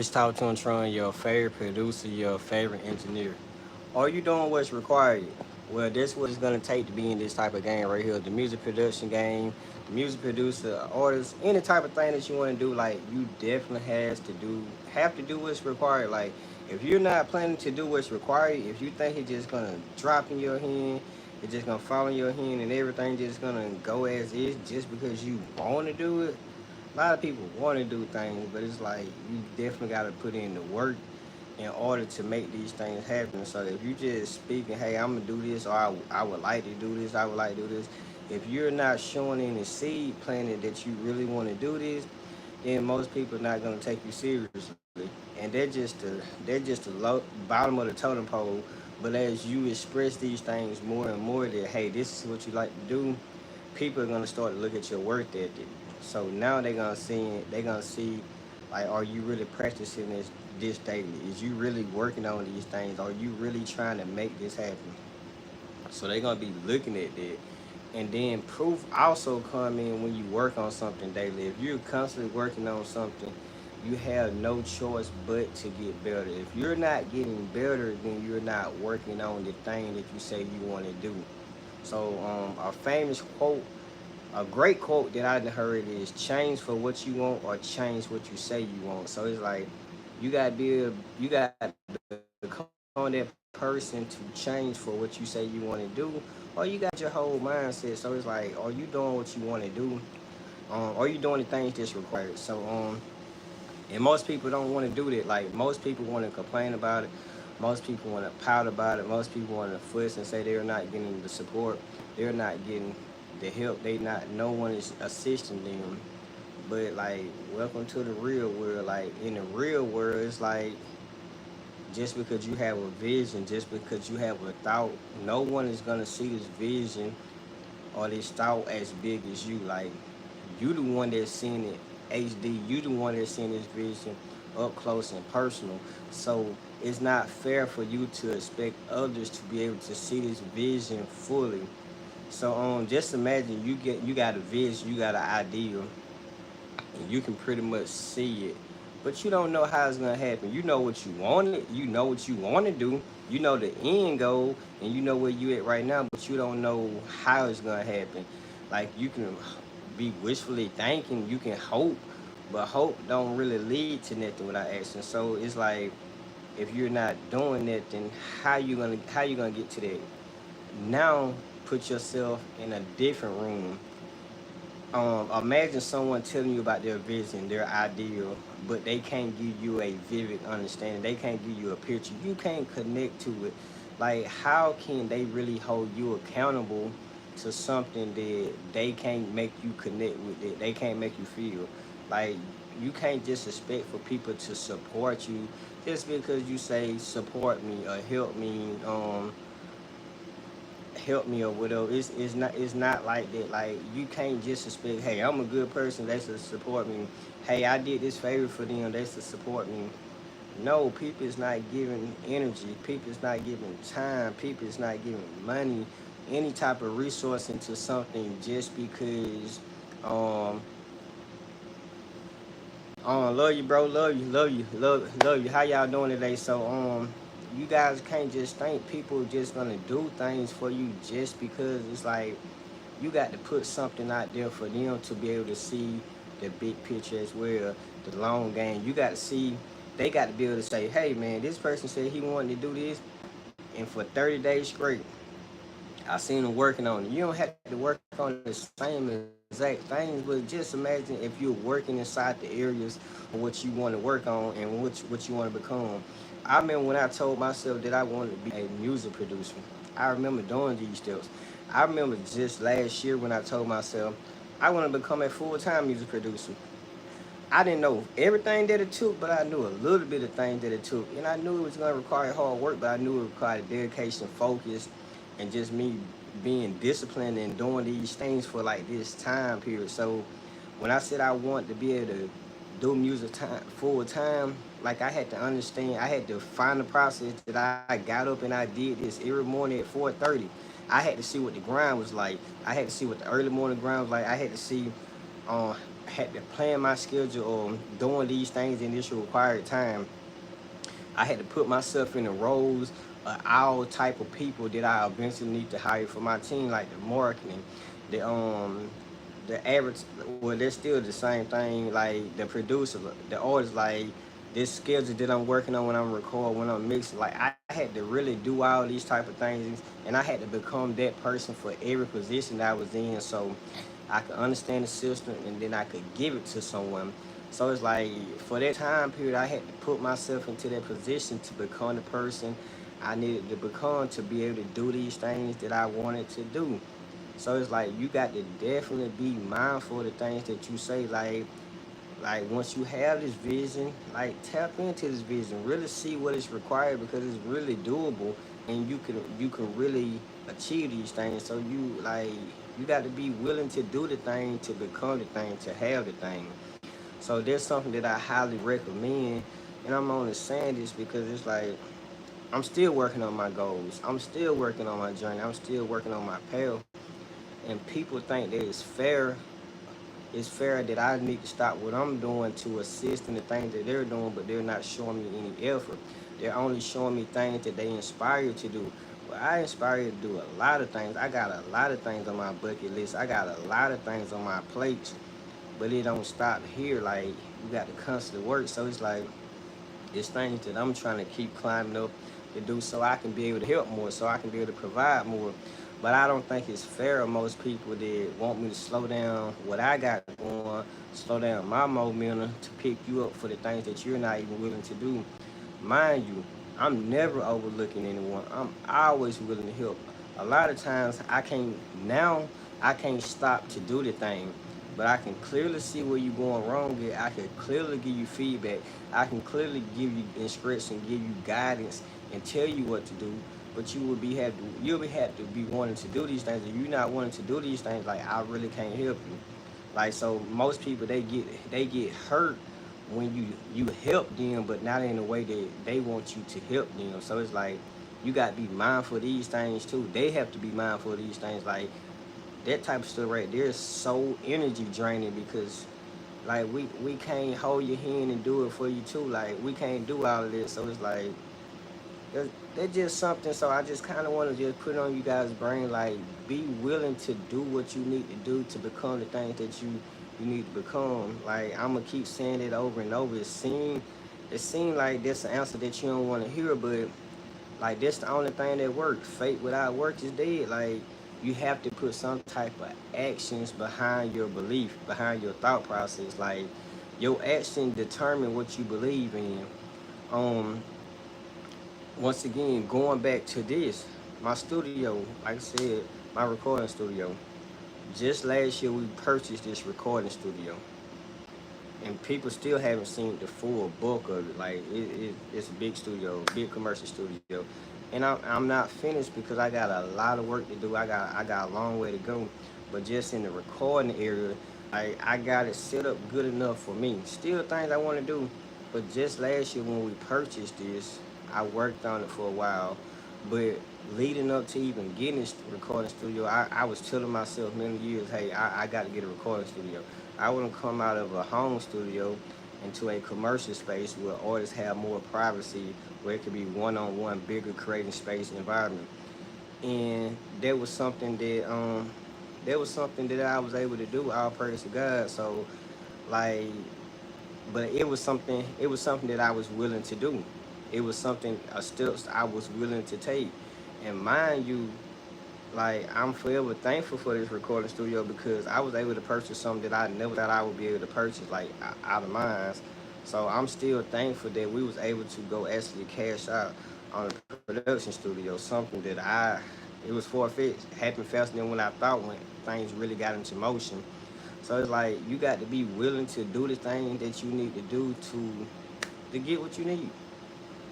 It's Talk to Tron, your favorite producer, your favorite engineer. Are you doing what's required? Well, this what it's gonna take to be in this type of game right here. The music production game, the music producer, artist, any type of thing that you want to do, like you definitely have to do what's required. Like if you're not planning to do what's required, if you think it's just gonna drop in your hand, it's just gonna fall in your hand and everything just gonna go as is just because you want to do it. A lot of people want to do things, but it's like you definitely got to put in the work in order to make these things happen. So if you just speaking, hey, I'm gonna do this, or I would like to do this, I would like to do this. If you're not showing any seed planted that you really want to do this, then most people are not gonna take you seriously, and they're just the bottom of the totem pole. But as you express these things more and more, that hey, this is what you like to do, people are gonna start to look at your work ethic. So now they're gonna see like, are you really practicing this daily? Is you really working on these things? Are you really trying to make this happen? So they're gonna be looking at that. And then proof also come in when you work on something daily. If you're constantly working on something, you have no choice but to get better. If you're not getting better, then you're not working on the thing that you say you want to do. So a famous quote, a great quote that I heard is change for what you want or change what you say you want. So it's like you gotta become that person to change for what you say you want to do, or you got your whole mindset. So it's like, are you doing what you want to do? Are you doing the things that's required? So and most people don't want to do that. Like most people want to complain about it. Most people want to pout about it. Most people want to fuss and say they're not getting the support. They're not getting the help. They not. No one is assisting them. But like, welcome to the real world. Like in the real world, it's like just because you have a vision, just because you have a thought, no one is gonna see this vision or this thought as big as you. Like you the one that's seeing it HD. You the one that's seeing this vision up close and personal. So it's not fair for you to expect others to be able to see this vision fully. So just imagine you got a vision, you got an idea, and you can pretty much see it, but you don't know how it's gonna happen. You know what you wanted, you know what you want to do, you know the end goal, and you know where you at right now, but you don't know how it's gonna happen. Like you can be wishfully thinking, you can hope, but hope don't really lead to nothing without action. So it's like if you're not doing that, then how you gonna get to that? Now put yourself in a different room. Imagine someone telling you about their vision, their ideal, but they can't give you a vivid understanding. They can't give you a picture. You can't connect to it. Like, how can they really hold you accountable to something that they can't make you connect with? It they can't make you feel. Like, you can't just expect for people to support you just because you say support me or help me or whatever. It's not like that. Like you can't just expect, hey, I'm a good person, they should support me. Hey, I did this favor for them, they should support me. No, people is not giving energy, people is not giving time, people is not giving money, any type of resource into something just because um love you, bro. Love you. How y'all doing today? So, you guys can't just think people just gonna do things for you just because it's like you got to put something out there for them to be able to see the big picture as well, the long game. You got to see, they got to be able to say, hey man, this person said he wanted to do this, and for 30 days straight, I seen him working on it. You don't have to work on the same exact things, but just imagine if you're working inside the areas of what you want to work on and what you want to become. I remember when I told myself that I wanted to be a music producer. I remember doing these steps. I remember just last year when I told myself I want to become a full-time music producer. I didn't know everything that it took, but I knew a little bit of things that it took. And I knew it was going to require hard work, but I knew it required dedication, focus, and just me being disciplined and doing these things for like this time period. So when I said I wanted to be able to do music time, full time, like I had to understand, I had to find the process that I got up and I did this every morning at 4:30. I had to see what the grind was like. I had to see what the early morning grind was like. I had to see uh, had to plan my schedule on doing these things in this required time. I had to put myself in the roles of all type of people that I eventually need to hire for my team, like the marketing, the average. Well, they're still the same thing. Like the producer, the artist, like this schedule that I'm working on when I'm recording, when I'm mixing. Like I had to really do all these type of things, and I had to become that person for every position that I was in. So I could understand the system, and then I could give it to someone. So it's like for that time period, I had to put myself into that position to become the person I needed to become to be able to do these things that I wanted to do. So it's like you got to definitely be mindful of the things that you say. Like once you have this vision, like tap into this vision, really see what is required because it's really doable, and you can really achieve these things. So you got to be willing to do the thing, to become the thing, to have the thing. So there's something that I highly recommend, and I'm only saying this because it's like I'm still working on my goals. I'm still working on my journey. I'm still working on my path. And people think that it's fair that I need to stop what I'm doing to assist in the things that they're doing, but they're not showing me any effort. They're only showing me things that they inspire to do. Well, I inspire you to do a lot of things. I got a lot of things on my bucket list. I got a lot of things on my plate, but it don't stop here. Like you got to constantly work. So it's like it's things that I'm trying to keep climbing up to do so I can be able to help more, so I can be able to provide more. But I don't think it's fair of most people that want me to slow down what I got going, slow down my momentum to pick you up for the things that you're not even willing to do. Mind you, I'm never overlooking anyone. I'm always willing to help. A lot of times I can't stop to do the thing, but I can clearly see where you're going wrong with. I can clearly give you feedback. I can clearly give you instruction, give you guidance, and tell you what to do. But you'll be have to be wanting to do these things. If you're not wanting to do these things, like I really can't help you. Like so, most people they get hurt when you help them, but not in a way that they want you to help them. So it's like you got to be mindful of these things too. They have to be mindful of these things. Like that type of stuff right there is so energy draining because like we can't hold your hand and do it for you too. Like we can't do all of this. So it's like that's just something. So I just kind of want to just put it on you guys' brain. Like be willing to do what you need to do to become the things that you need to become. Like I'm gonna keep saying it over and over. It seems like that's an answer that you don't want to hear, but like that's the only thing that works. Faith without work is dead. Like you have to put some type of actions behind your belief, behind your thought process. Like your action determine what you believe in. Um, Once again, going back to this, my studio, like I said, my recording studio. Just last year we purchased this recording studio, and people still haven't seen the full bulk of it. Like it's a big studio, big commercial studio, and I'm not finished because I got a lot of work to do. I got a long way to go, but just in the recording area, I got it set up good enough for me. Still things I want to do, but just last year when we purchased this, I worked on it for a while, but leading up to even getting this recording studio, I was telling myself many years, hey, I got to get a recording studio. I wouldn't come out of a home studio into a commercial space where artists have more privacy, where it could be one-on-one, bigger creating space environment. And that I was able to do. All praise to God. So like, but it was something that I was willing to do. It was something a steps I was willing to take. And mind you, like I'm forever thankful for this recording studio because I was able to purchase something that I never thought I would be able to purchase, like out of mine. So I'm still thankful that we was able to go actually cash out on a production studio, something that it was far-fetched, happened faster than when I thought when things really got into motion. So it's like you got to be willing to do the thing that you need to do to get what you need.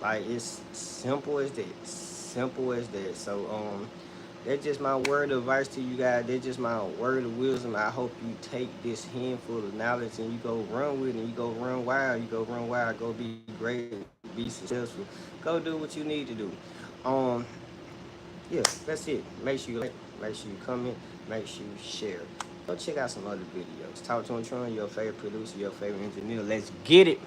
Like it's simple as that. Simple as that. So that's just my word of advice to you guys. That's just my word of wisdom. I hope you take this handful of knowledge and you go run with it and you go run wild. You go run wild. Go be great. Be successful. Go do what you need to do. Um, yeah, that's it. Make sure you like, make sure you comment, make sure you share. Go check out some other videos. Talk to Tron, your favorite producer, your favorite engineer. Let's get it.